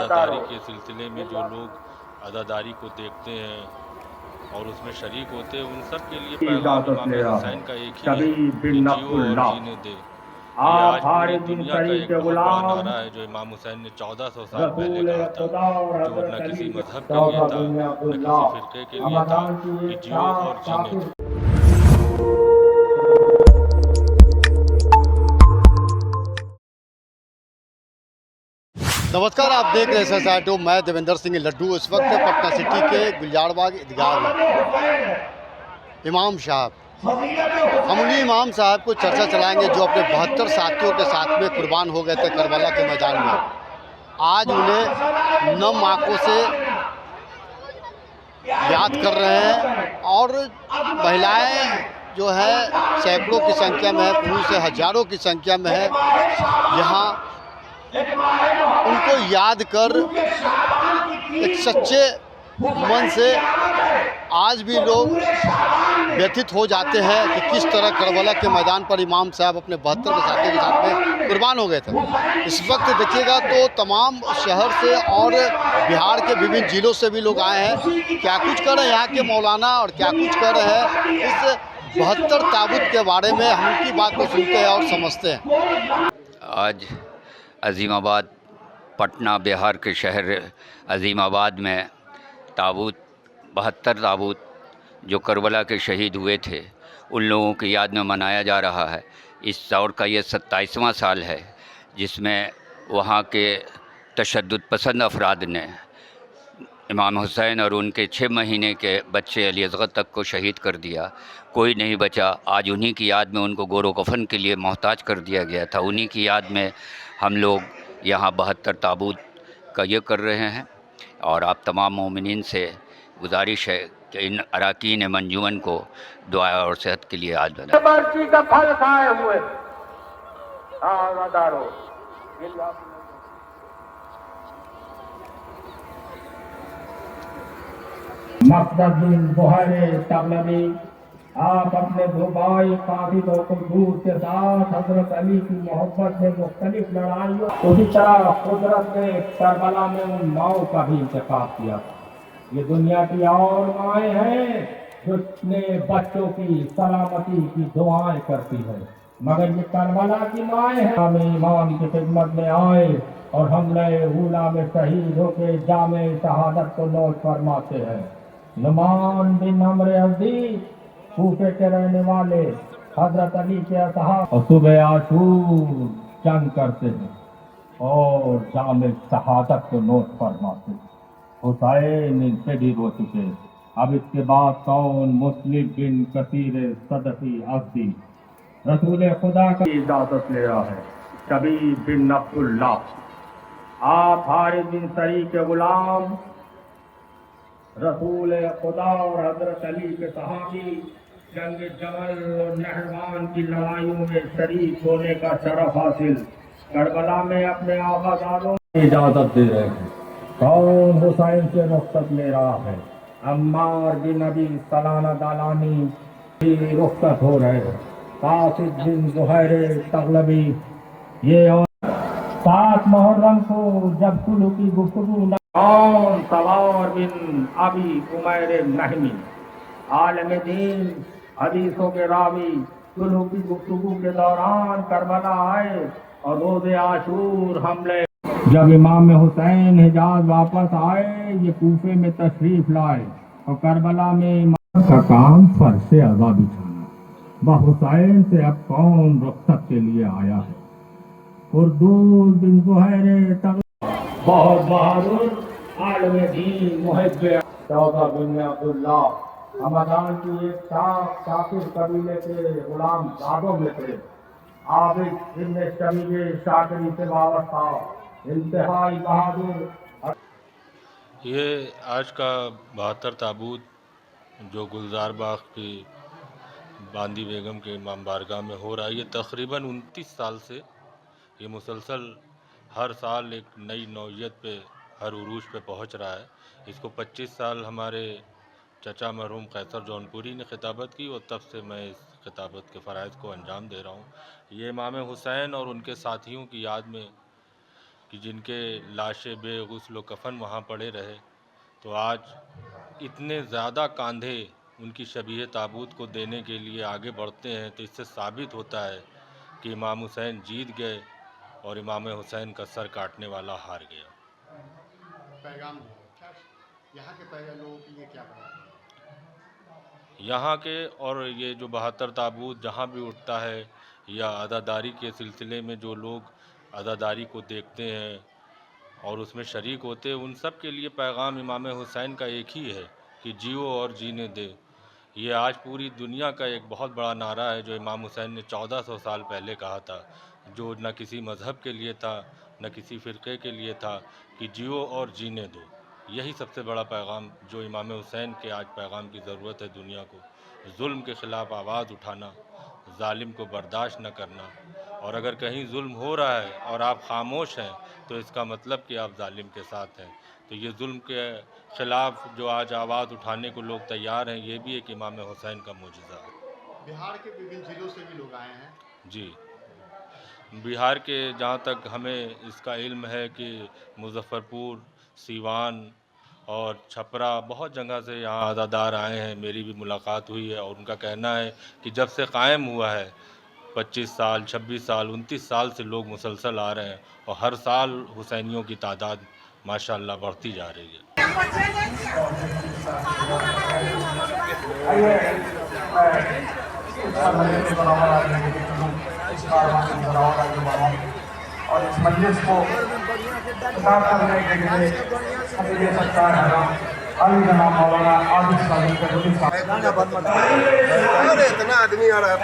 عزاداری کے سلسلے میں جو لوگ عزاداری کو دیکھتے ہیں اور اس میں شریک ہوتے ہیں، ان سب کے لیے پیغام امام حسین کا ایک ہی ہے کہ جیو اور جینے دے۔ یہ آج پوری دنیا کا ایک بہت بڑا نعرہ ہے جو امام حسین نے 1400 سال پہلے کہا تھا، جو نہ کسی مذہب کے لیے تھا نہ کسی فرقے کے لیے تھا، کہ جیو اور جینے دو۔ نمسکار، آپ دیکھ رہے ہیں SSR2، میں دیویندر سنگھ لڈو۔ اس وقت پٹنہ سٹی کے گلزار باغ عیدگاہ میں امام صاحب، ہم انہیں امام صاحب کو چرچا چلائیں گے جو اپنے 72 ساتھیوں کے ساتھ میں قربان ہو گئے تھے کربلا کے میدان میں۔ آج انہیں نم آنکھوں سے یاد کر رہے ہیں، اور مہلائیں جو ہے سینکڑوں کی سنکھیا میں ہے، پولیس سے ہزاروں کی سنکھیا میں ہے، یہاں ان کو یاد کر ایک سچے من سے آج بھی لوگ ویتھت ہو جاتے ہیں کہ کس طرح کربلا کے میدان پر امام صاحب اپنے 72 کے ساتھیوں کے ساتھ میں قربان ہو گئے تھے۔ اس وقت دیکھیے گا تو تمام شہر سے اور بہار کے وبھن ضلعوں سے بھی لوگ آئے ہیں۔ کیا کچھ کر رہے ہیں یہاں کے مولانا اور کیا کچھ کر رہے ہیں، اس 72 تابوت کے بارے میں ہم ان کی بات کو سنتے ہیں اور سمجھتے ہیں۔ آج عظیم آباد پٹنہ بہار کے شہر عظیم آباد میں تابوت 72 تابوت جو کربلا کے شہید ہوئے تھے ان لوگوں کی یاد میں منایا جا رہا ہے۔ اس دور کا یہ 27واں سال ہے جس میں وہاں کے تشدد پسند افراد نے امام حسین اور ان کے 6 مہینے کے بچے علی اصغر تک کو شہید کر دیا۔ کوئی نہیں بچا۔ آج انہی کی یاد میں ان کو گور و کفن کے لیے محتاج کر دیا گیا تھا۔ انہی کی یاد میں ہم لوگ یہاں 72 تابوت کا یہ کر رہے ہیں، اور آپ تمام مومنین سے گزارش ہے کہ ان اراکین منجمن کو دعا اور صحت کے لیے یاد بنائیں۔ برچی کا پھل کھائے ہوئے آزادارو، مقصد بن زہیر تغلبی، آپ اپنے دو بھائی قاتلوں کو دور کے ساتھ حضرت علی کی محبت میں مختلف لڑائیوں، اسی طرح قدرت نے کربلا میں ان ماؤں کا بھی انتخاب کیا۔ یہ دنیا کی اور مائیں ہیں جو اپنے بچوں کی سلامتی کی دعائیں کرتی ہیں، مگر یہ کربلا کی مائیں ہیں۔ ہم ایمان کی خدمت میں آئے اور حملہ اولا میں شہید ہو کے جامع شہادت کو نوش فرماتے ہیں۔ نعمان بن عمرو ازدی، کوفے کے رہنے والے، حضرت علی کے اصحاب، اور صبح عاشور جنگ کرتے ہیں اور جامع شہادت کو نوش فرماتے ہیں۔ حسین ان سے بھی ہو چکے۔ اب اس کے بعد کون؟ مسلم بن کثیر صدفی ازدی رسول خدا کا اجازت لے رہا ہے۔ شبیب بن عبد اللہ، آپ حارث بن سری کے غلام، رسول خدا اور حضرت علی کے صحابی، جنگ جمل اور نہروان کی لڑائیوں میں شریک ہونے کا شرف حاصل، کربلا میں اپنے آقا زادوں کو اجازت دے رہے ہیں۔ کون حسین سے رخصت لے رہا ہے؟ عمار بن ابی سلانہ دالانی بھی رخصت ہو رہے ہیں۔ قاصد بن زہیر تغلبی، یہ اور 7 محرم کو جب صلح کی گفتگو کون؟ سوار بن ابی عمیر نہمی، عالم دین، حدیثوں کے راوی، صلح کی گفتگو کے دوران کربلا آئے اور روز عاشور حملے جب امام حسین حجاز واپس آئے، یہ کوفے میں تشریف لائے اور کربلا میں امام کا کام فرش عزا بچھانا۔ بحسین سے اب کون رخصت کے لیے آیا ہے؟ قردوس بن زہیر بہت بہادر، عالم دین، محب شوقہ بن عبداللہ، حمدان کی ایک شاخ شاکر قبیلے کے غلام زادوں میں تھے۔ عابد ابن شبیب شاکری سے وابستہ، انتہائی بہادر۔ یہ آج کا 72 تابوت جو گلزار باغ کی باندی بیگم کے امام بارگاہ میں ہو رہا ہے، یہ تقریباً 29 سال سے یہ مسلسل ہر سال ایک نئی نوعیت پہ، ہر عروج پہ پہنچ رہا ہے۔ اس کو 25 سال ہمارے چچا مرحوم قیصر جونپوری نے خطابت کی، اور تب سے میں اس خطابت کے فرائض کو انجام دے رہا ہوں۔ یہ امام حسین اور ان کے ساتھیوں کی یاد میں کہ جن کے لاشیں بے غسل و کفن وہاں پڑے رہے، تو آج اتنے زیادہ کاندھے ان کی شبیہ تابوت کو دینے کے لیے آگے بڑھتے ہیں، تو اس سے ثابت ہوتا ہے کہ امام حسین جیت گئے اور امام حسین کا سر کاٹنے والا ہار گیا۔ پیغام کیا یہاں کے لوگوں کے لیے کیا پیغام؟ یہاں کے اور یہ جو 72 تابوت جہاں بھی اٹھتا ہے یا عزاداری کے سلسلے میں جو لوگ عزاداری کو دیکھتے ہیں اور اس میں شریک ہوتے ہیں، ان سب کے لیے پیغام امام حسین کا ایک ہی ہے کہ جیو اور جینے دے۔ یہ آج پوری دنیا کا ایک بہت بڑا نعرہ ہے جو امام حسین نے 1400 سال پہلے کہا تھا، جو نہ کسی مذہب کے لیے تھا نہ کسی فرقے کے لیے تھا، کہ جیو اور جینے دو۔ یہی سب سے بڑا پیغام جو امام حسین کے آج پیغام کی ضرورت ہے دنیا کو، ظلم کے خلاف آواز اٹھانا، ظالم کو برداشت نہ کرنا، اور اگر کہیں ظلم ہو رہا ہے اور آپ خاموش ہیں تو اس کا مطلب کہ آپ ظالم کے ساتھ ہیں۔ تو یہ ظلم کے خلاف جو آج آواز اٹھانے کو لوگ تیار ہیں، یہ بھی ایک امام حسین کا معجزہ ہے۔ بہار کے وبھن ضلعوں سے بھی لوگ آئے ہیں۔ جی، بہار کے جہاں تک ہمیں اس کا علم ہے کہ مظفر پور، سیوان اور چھپرا بہت جگہ سے یہاں عزادار آئے ہیں، میری بھی ملاقات ہوئی ہے، اور ان کا کہنا ہے کہ جب سے قائم ہوا ہے 25 سال 26 سال 29 سال سے لوگ مسلسل آ رہے ہیں، اور ہر سال حسینیوں کی تعداد ماشاءاللہ بڑھتی جا رہی ہے۔ اور اس مجلس کو خطاب کرنے کے لیے حضرت سرکار حضرت علی جناب مولانا عابد صاحب کا اتنا آدمی آ رہا ہے